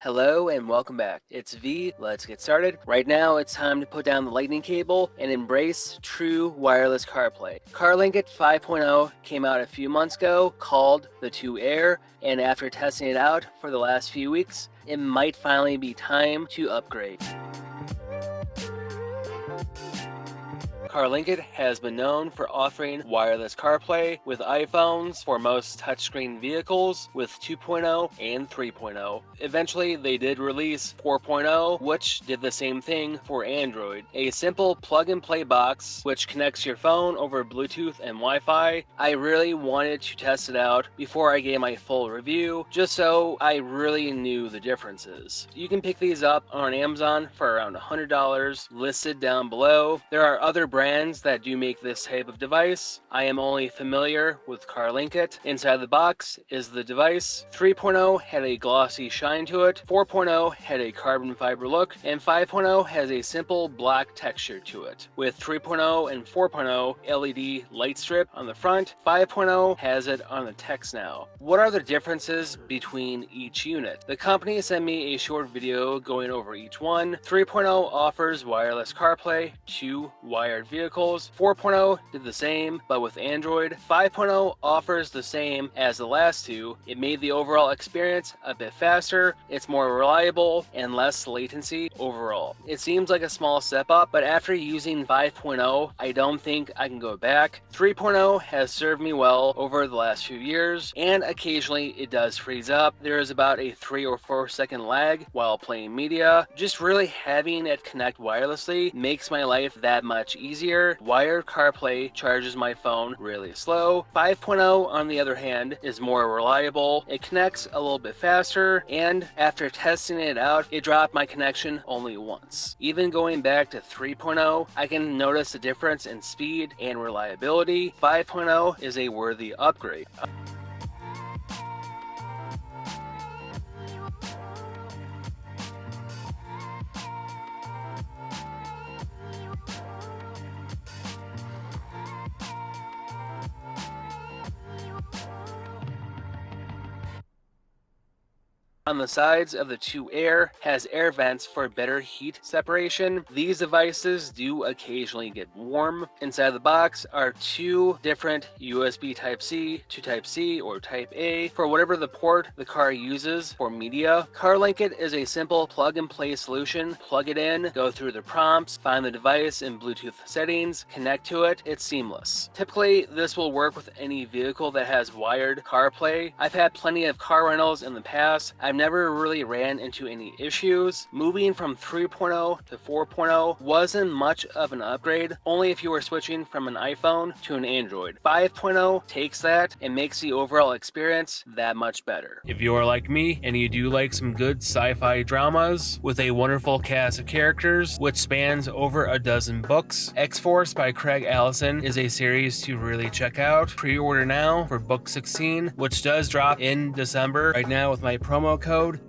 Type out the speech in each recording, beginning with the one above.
Hello and welcome back. It's V, let's get started. Right now it's time to put down the lightning cable and embrace true wireless CarPlay. Carlinkit 5.0 came out a few months ago, called the 2 Air, and after testing it out for the last few weeks, it might finally be time to upgrade. Carlinkit has been known for offering wireless CarPlay with iPhones for most touchscreen vehicles with 2.0 and 3.0. Eventually, they did release 4.0, which did the same thing for Android. A simple plug-and-play box which connects your phone over Bluetooth and Wi-Fi. I really wanted to test it out before I gave my full review, just so I really knew the differences. You can pick these up on Amazon for around $100, listed down below. There are other brands that do make this type of device. I am only familiar with Carlinkit. Inside the box is the device. 3.0 had a glossy shine to it, 4.0 had a carbon fiber look, and 5.0 has a simple black texture to it. With 3.0 and 4.0 LED light strip on the front, 5.0 has it on the text now. What are the differences between each unit? The company sent me a short video going over each one. 3.0 offers wireless CarPlay to wired vehicles. 4.0 did the same, but with Android. 5.0 offers the same as the last two. It made the overall experience a bit faster, it's more reliable, and less latency overall. It seems like a small step up, but after using 5.0, I don't think I can go back. 3.0 has served me well over the last few years, and occasionally it does freeze up. There is about a 3 or 4 second lag while playing media. Just really having it connect wirelessly makes my life that much easier. Wired CarPlay charges my phone really slow. 5.0 on the other hand is more reliable. It connects a little bit faster, and after testing it out, it dropped my connection only once. Even going back to 3.0, I can notice a difference in speed and reliability. 5.0 is a worthy upgrade. On the sides of the 2 Air has air vents for better heat separation. These devices do occasionally get warm. Inside the box are 2 different USB Type-C to Type-C or Type-A for whatever the port the car uses for media. Carlinkit is a simple plug-and-play solution. Plug it in, go through the prompts, find the device in Bluetooth settings, connect to it. It's seamless. Typically, this will work with any vehicle that has wired CarPlay. I've had plenty of car rentals in the past. I've never really ran into any issues. Moving from 3.0 to 4.0 wasn't much of an upgrade, only if you were switching from an iPhone to an Android. 5.0 takes that and makes the overall experience that much better. If you are like me and you do like some good sci-fi dramas with a wonderful cast of characters which spans over a dozen books, X-Force by Craig Allison is a series to really check out. Pre-order now for book 16, which does drop in December. Right now with my promo code,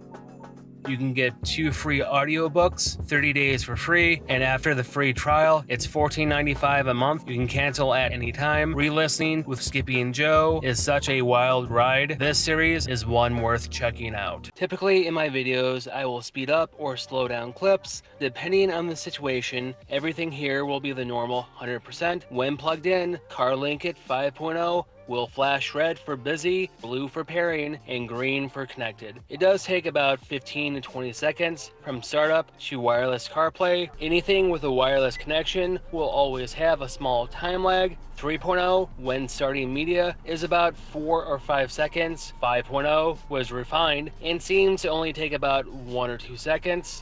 you can get 2 free audiobooks, 30 days for free, and after the free trial, it's $14.95 a month. You can cancel at any time. Re-listening with Skippy and Joe is such a wild ride. This series is one worth checking out. Typically in my videos, I will speed up or slow down clips. Depending on the situation, everything here will be the normal 100%. When plugged in, Carlinkit 5.0 will flash red for busy, blue for pairing, and green for connected. It does take about 15 to 20 seconds from startup to wireless CarPlay. Anything with a wireless connection will always have a small time lag. 3.0, when starting media, is about 4 or 5 seconds. 5.0 was refined and seems to only take about 1 or 2 seconds.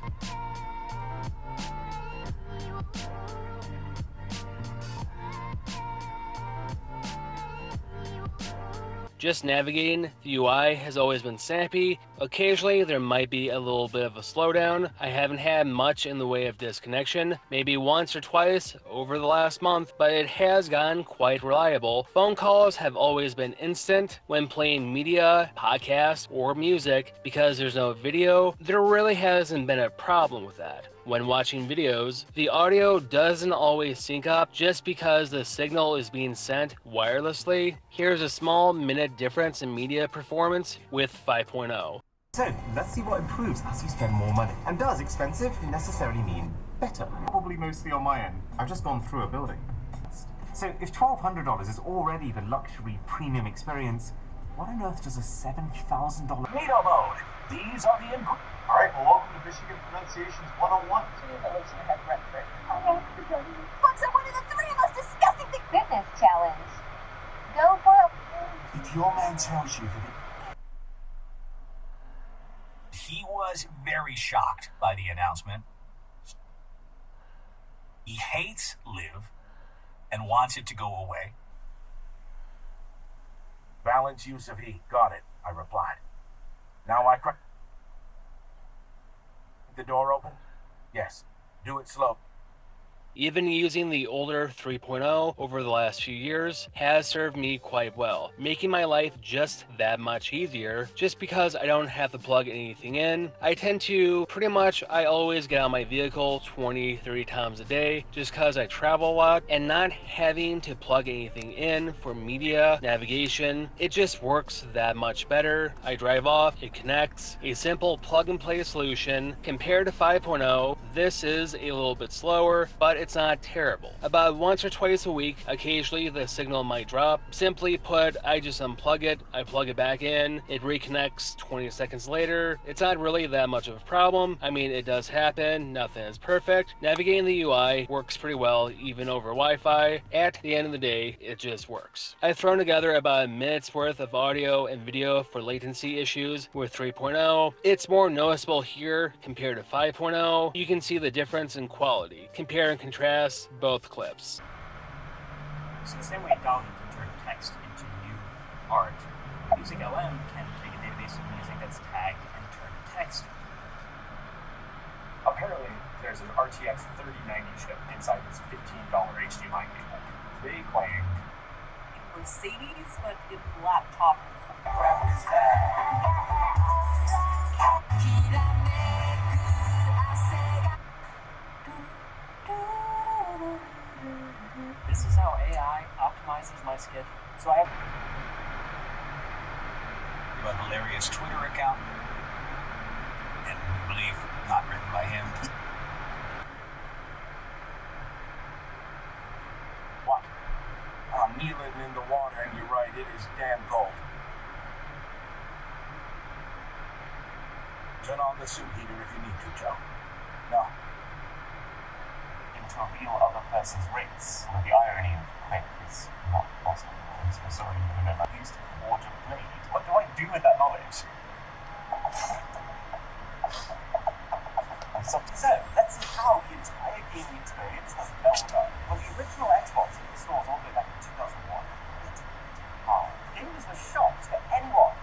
Just navigating the UI has always been snappy. Occasionally there might be a little bit of a slowdown. I haven't had much in the way of disconnection, maybe once or twice over the last month, but it has gotten quite reliable. Phone calls have always been instant. When playing media, podcasts, or music, because there's no video, there really hasn't been a problem with that. When watching videos, the audio doesn't always sync up just because the signal is being sent wirelessly. Here's a small minute difference in media performance with 5.0. So, let's see what improves as you spend more money. And does expensive necessarily mean better? Probably mostly on my end. I've just gone through a building. So, if $1,200 is already the luxury premium experience, what on earth does a $7,000... NATO mode. These are the Alright, well, welcome to Michigan Pronunciations 101. Books are one of the three most disgusting things. Fitness challenge. Go for it. If your man tells you that he was very shocked by the announcement. He hates Live and wants it to go away. Balanced use of heat. Got it, I replied. Now I crack the door open? Yes. Do it slow. Even using the older 3.0 over the last few years has served me quite well, making my life just that much easier. Just because I don't have to plug anything in, I tend to I always get out of my vehicle 20-30 times a day just because I travel a lot, and not having to plug anything in for media, navigation, it just works that much better. I drive off, it connects, a simple plug and play solution. Compared to 5.0, this is a little bit slower, but it's not terrible. About once or twice a week, occasionally the signal might drop. Simply put, I just unplug it, I plug it back in, it reconnects 20 seconds later. It's not really that much of a problem. I mean, it does happen, nothing is perfect. Navigating the UI works pretty well, even over Wi-Fi. At the end of the day, it just works. I've thrown together about a minute's worth of audio and video for latency issues with 3.0. It's more noticeable here compared to 5.0. You can see the difference in quality. Compare and contrast both clips. So the same way DALL-E can turn text into new art, Music LM can take a database of music that's tagged and turn text. Apparently, there's an RTX 3090 chip inside this $15 HDMI cable. They claim Mercedes, but in laptop. This is how AI optimizes my schedule. So I have A hilarious Twitter account, and we believe not written by him. What? I'm kneeling in the water, and you're right, it is damn cold. Turn on the soup heater if you need to, Joe. No. into a real other person's race. Well, the irony of quick is not possible. So sorry, no, I used to forge a blade. What do I do with that knowledge? So let's see how the entire gaming experience has leveled up. Well, the original Xbox in the stores all the way back in 2001. Gamers were shocked that anyone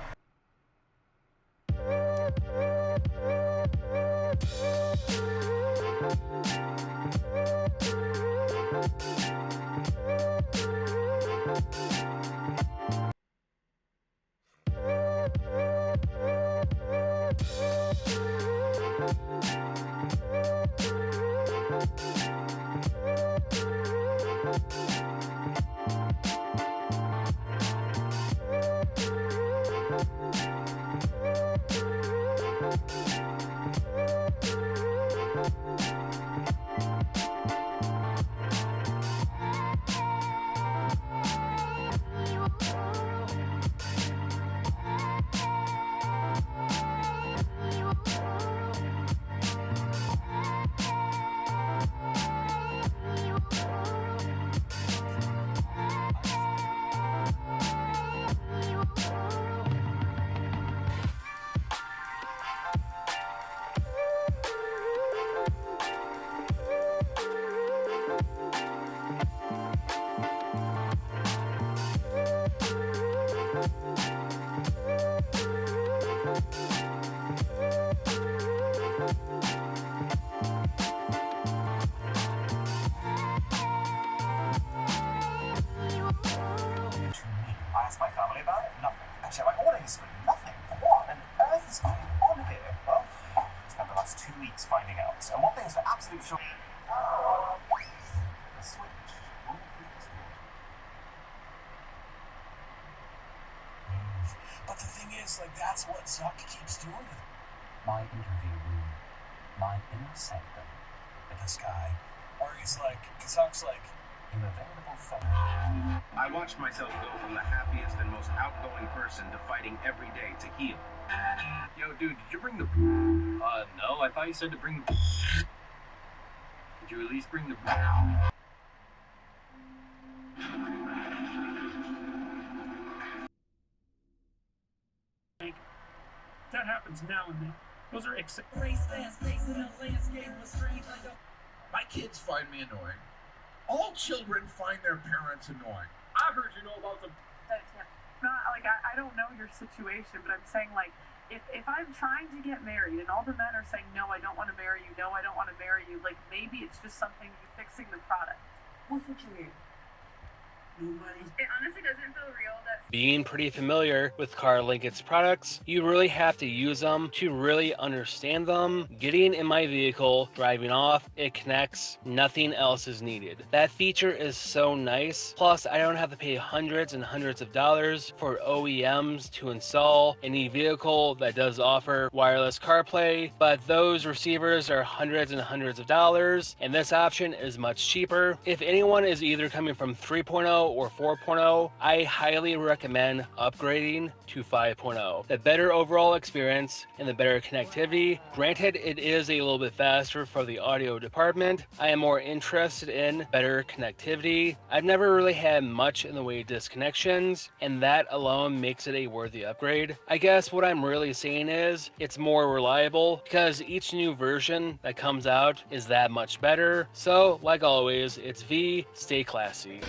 my family about it? Nothing. Actually, my order history? Nothing. What on earth is going on here? Well, I spent the last 2 weeks finding out. So one thing is for absolute sure. The switch. But the thing is, Looks like that's what Zuck keeps doing to them. My interview room. My inner sanctum. But this guy, where he's like, Zuck's like, In available photo. I watched myself go from the happiest and most outgoing person to fighting every day to heal. Yo, dude, did you bring the... no, I thought you said to bring the... Did you at least bring the... That happens now and then. Those are my kids find me annoying. All children find their parents annoying. I heard you know about the... Not like I don't know your situation, but I'm saying like if I'm trying to get married and all the men are saying no, I don't want to marry you, no, I don't want to marry you, like maybe it's just something you fixing the product. What's what you hear? Nobody. It honestly doesn't feel real. Being pretty familiar with Carlinkit's products, you really have to use them to really understand them. Getting in my vehicle, driving off, it connects, nothing else is needed. That feature is so nice. Plus, I don't have to pay hundreds and hundreds of dollars for OEMs to install any vehicle that does offer wireless CarPlay, but those receivers are hundreds and hundreds of dollars, and this option is much cheaper. If anyone is either coming from 3.0 or 4.0, I highly recommend upgrading to 5.0. The better overall experience and the better connectivity. Granted, it is a little bit faster for the audio department. I am more interested in better connectivity. I've never really had much in the way of disconnections, and that alone makes it a worthy upgrade. I guess what I'm really saying is it's more reliable because each new version that comes out is that much better. So, like always, it's V, stay classy.